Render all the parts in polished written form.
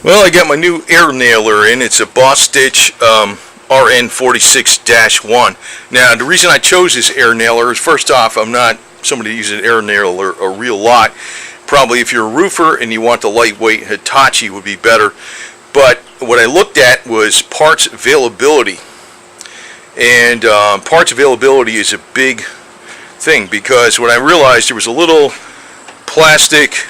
Well, I got my new air nailer in. It's a Bostitch RN46-1. Now, the reason I chose this air nailer is, first off, I'm not somebody that uses an air nailer a real lot. Probably if you're a roofer and you want the lightweight, Hitachi would be better. But what I looked at was parts availability. And parts availability is a big thing, because when I realized there was a little plastic,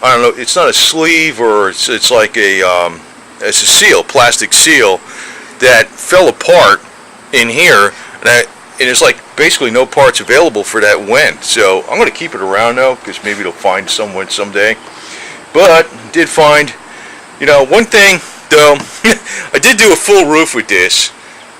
I don't know, it's not a sleeve, or it's like it's a seal, plastic seal that fell apart in here, and it's like basically no parts available for that Wen. So I'm going to keep it around though, because maybe it'll find someone someday. But did find, one thing though, I did do a full roof with this,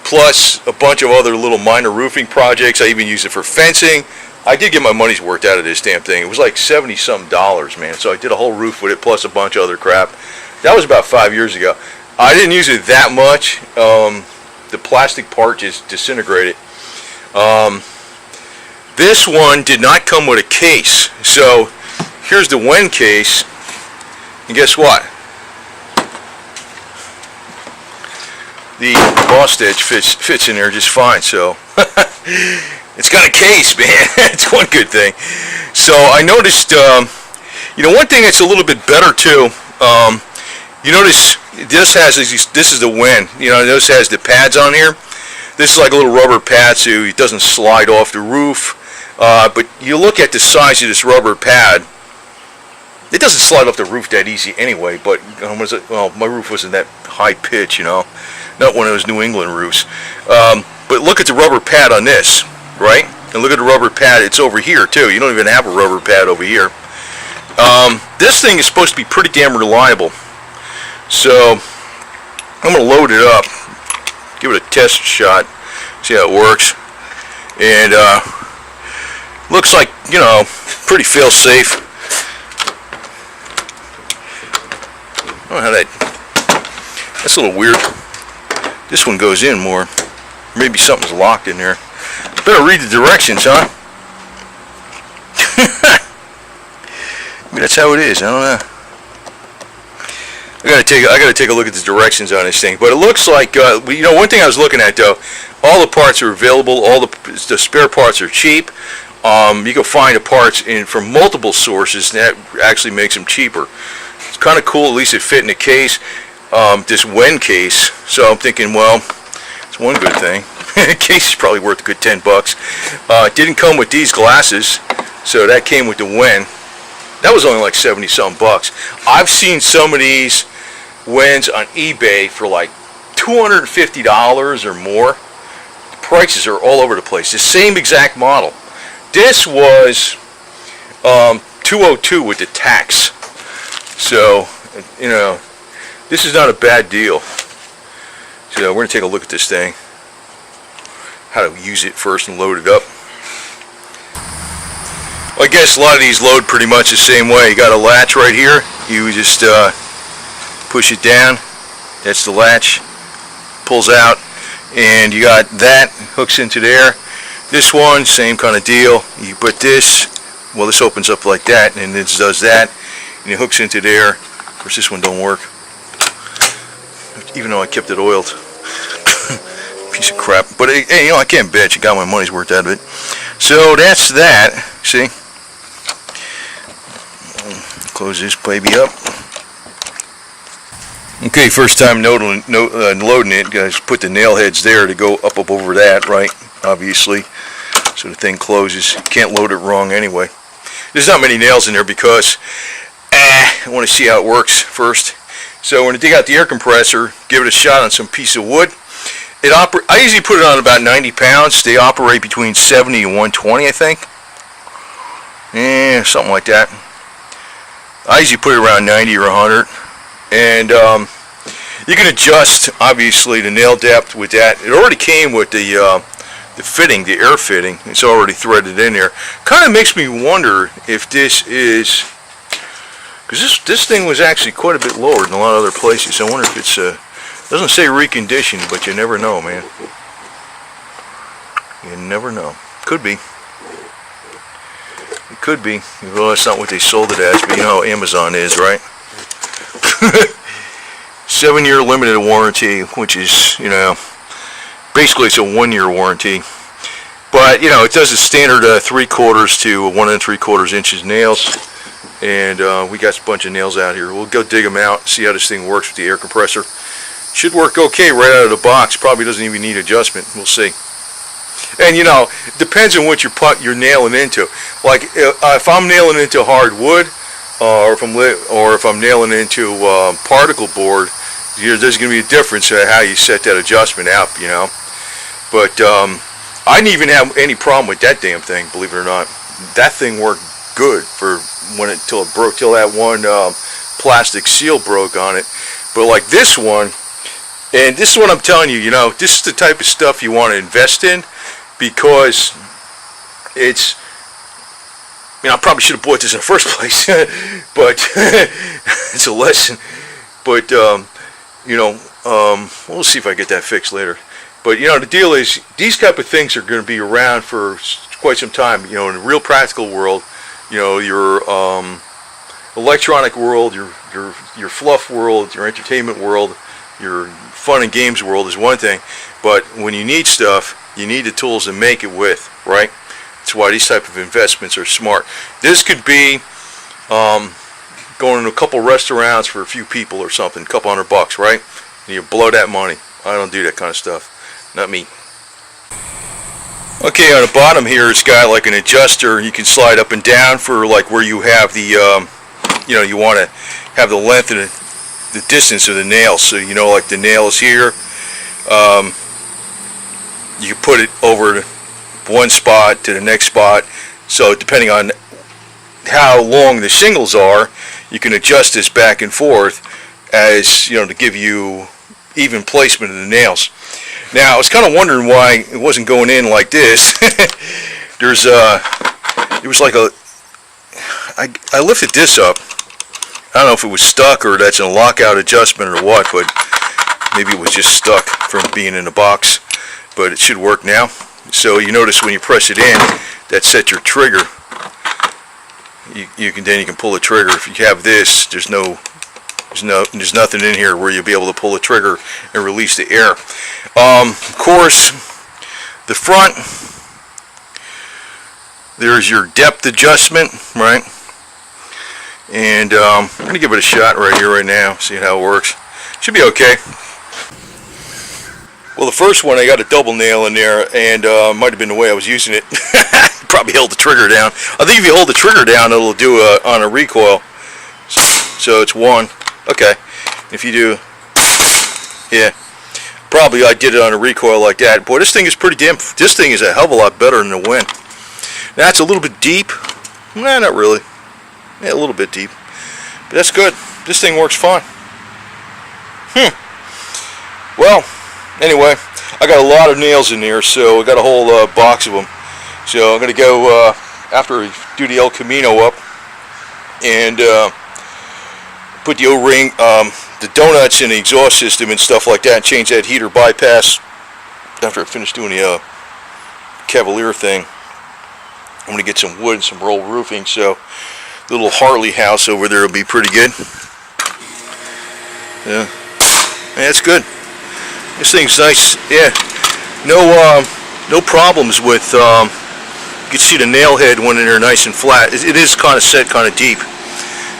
plus a bunch of other little minor roofing projects. I even used it for fencing. I did get my money's worth out of this damn thing. It was like $70-something, man. So I did a whole roof with it, plus a bunch of other crap. That was about 5 years ago. I didn't use it that much. The plastic part just disintegrated. This one did not come with a case. So here's the Wen case. And guess what? The Bostitch fits in there just fine. So it's got a case, man. It's one good thing. So I noticed, one thing that's a little bit better too. You notice this is the Wen. This has the pads on here. This is like a little rubber pad, so it doesn't slide off the roof. But you look at the size of this rubber pad. It doesn't slide off the roof that easy anyway. But my roof wasn't that high pitch, not one of those New England roofs. But look at the rubber pad on this, right? And look at the rubber pad. It's over here too. You don't even have a rubber pad over here. This thing is supposed to be pretty damn reliable. So I'm going to load it up, give it a test shot, see how it works. And looks like, pretty fail-safe. I don't know how that's a little weird. This one goes in more. Maybe something's locked in there. Better read the directions, huh? Maybe that's how it is. I don't know. I gotta take a look at the directions on this thing. But it looks like one thing I was looking at though, all the parts are available. All the spare parts are cheap. You can find the parts from multiple sources, and that actually makes them cheaper. It's kind of cool. At least it fit in the case, this Wen case. So I'm thinking, well, it's one good thing. The case is probably worth a good $10. It didn't come with these glasses, so that came with the Wen. That was only like $70-something. I've seen some of these Wens on eBay for like $250 or more. The prices are all over the place. The same exact model. This was $202 with the tax. So, this is not a bad deal. So we're going to take a look at this thing. How to use it first and load it up. Well, I guess a lot of these load pretty much the same way. You got a latch right here. You just push it down. That's the latch. Pulls out. And you got that. Hooks into there. This one, same kind of deal. You put this. Well, this opens up like that. And this does that. And it hooks into there. Of course, this one don't work. Even though I kept it oiled. Piece of crap. But, hey, I can't bitch. I got my money's worth out of it. So, that's that. See? Close this baby up. Okay, first time loading it, guys, put the nail heads there to go up over that, right? Obviously. So the thing closes. Can't load it wrong anyway. There's not many nails in there because I want to see how it works first. So we're going to dig out the air compressor, give it a shot on some piece of wood. I usually put it on about 90 pounds. They operate between 70 and 120, I think. Yeah, something like that. I usually put it around 90 or 100. And you can adjust, obviously, the nail depth with that. It already came with the fitting, the air fitting. It's already threaded in there. Kind of makes me wonder if this is... Because this thing was actually quite a bit lower than a lot of other places. I wonder if it's... doesn't say reconditioned, but you never know, man. You never know. Could be. It could be. Well, that's not what they sold it as, but you know how Amazon is, right? 7-year limited warranty, which is, you know, basically it's a 1-year warranty. But, you know, it does a standard 3/4 to 1 3/4 inches nails. And we got a bunch of nails out here. We'll go dig them out, see how this thing works with the air compressor. Should work okay right out of the box. Probably doesn't even need adjustment. We'll see. And, you know, it depends on what you're nailing into. Like, if I'm nailing into hardwood, or if I'm nailing into particle board, there's going to be a difference in how you set that adjustment out, you know. But I didn't even have any problem with that damn thing, believe it or not. That thing worked good for till it broke, till that one plastic seal broke on it. But like this one, and this is what I'm telling you, you know, this is the type of stuff you want to invest in, because it's, you know, I probably should have bought this in the first place, but it's a lesson. But you know, we'll see if I get that fixed later. But, you know, the deal is, these type of things are going to be around for quite some time. You know, in the real practical world, you know, your electronic world, your fluff world, your entertainment world, your fun and games world is one thing. But when you need stuff, you need the tools to make it with, right? That's why these type of investments are smart. This could be going to a couple restaurants for a few people or something, a couple $100, right? And you blow that money. I don't do that kind of stuff. Not me. Okay, on the bottom here, it's got like an adjuster. You can slide up and down for like where you have the, you know, you want to have the length and the distance of the nails. So, you know, like the nail is here. You can put it over one spot to the next spot. So depending on how long the shingles are, you can adjust this back and forth as, you know, to give you even placement of the nails. Now, I was kind of wondering why it wasn't going in like this. It was like I lifted this up. I don't know if it was stuck or that's a lockout adjustment or what, but maybe it was just stuck from being in the box. But it should work now. So you notice when you press it in, that sets your trigger. You can pull the trigger. If you have this, there's nothing in here where you'll be able to pull the trigger and release the air. Of course, the front, there's your depth adjustment, right? And I'm going to give it a shot right here, right now, see how it works. Should be okay. Well, the first one, I got a double nail in there, and might have been the way I was using it. Probably held the trigger down. I think if you hold the trigger down, it'll do on a recoil. So it's one. Okay. If you do, yeah. Probably I did it on a recoil like that. Boy, this thing is pretty damn. This thing is a hell of a lot better than the Wind. Now it's a little bit deep. Nah, not really. Yeah, a little bit deep. But that's good. This thing works fine. Well, anyway, I got a lot of nails in there, so I got a whole box of them. So I'm going to go, after we do the El Camino up, and put the O-ring, the donuts in the exhaust system and stuff like that, and change that heater bypass after I finish doing the Cavalier thing. I'm going to get some wood and some roll roofing, so the little Harley house over there will be pretty good. Yeah, that's good. This thing's nice. Yeah, no problems with. You can see the nail head when they're nice and flat. It is kind of set kind of deep,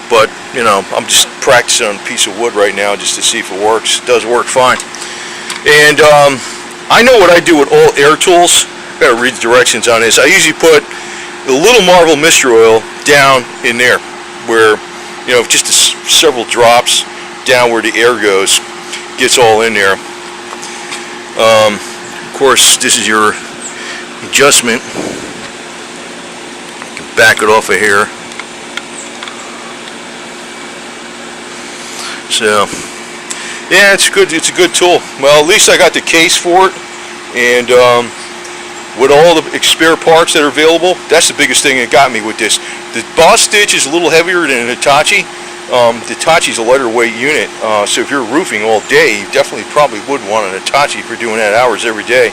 but you know, I'm just practicing on a piece of wood right now just to see if it works. It does work fine. And I know what I do with all air tools. I gotta read the directions on this. I usually put a little Marvel Mystery Oil down in there, where, you know, just several drops down where the air goes, gets all in there. Of course, this is your adjustment. You can back it off of here. So, yeah, it's good. It's a good tool. Well, at least I got the case for it, and with all the spare parts that are available, that's the biggest thing that got me with this. The Bostitch is a little heavier than an Hitachi. The Hitachi's a lighter weight unit, so if you're roofing all day, you definitely probably would want an Hitachi for doing that hours every day.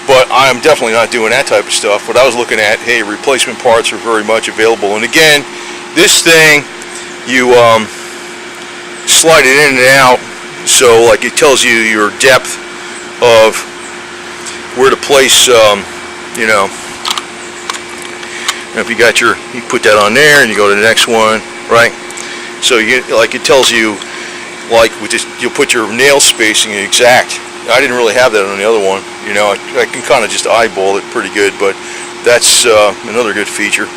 But I'm definitely not doing that type of stuff. But I was looking at, hey, replacement parts are very much available. And again, this thing, you slide it in and out, so like it tells you your depth of where to place, you know. If you got your, you put that on there and you go to the next one, right? So you, like it tells you, like with this, you'll put your nail spacing exact. I didn't really have that on the other one, you know. I can kind of just eyeball it pretty good, but that's another good feature.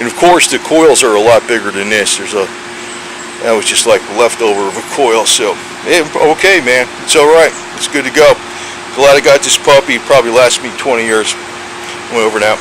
And of course the coils are a lot bigger than this. There's a, that was just like leftover of a coil, so okay, man, it's all right. It's good to go. Glad I got this puppy. Probably lasts me 20 years. I'm over now.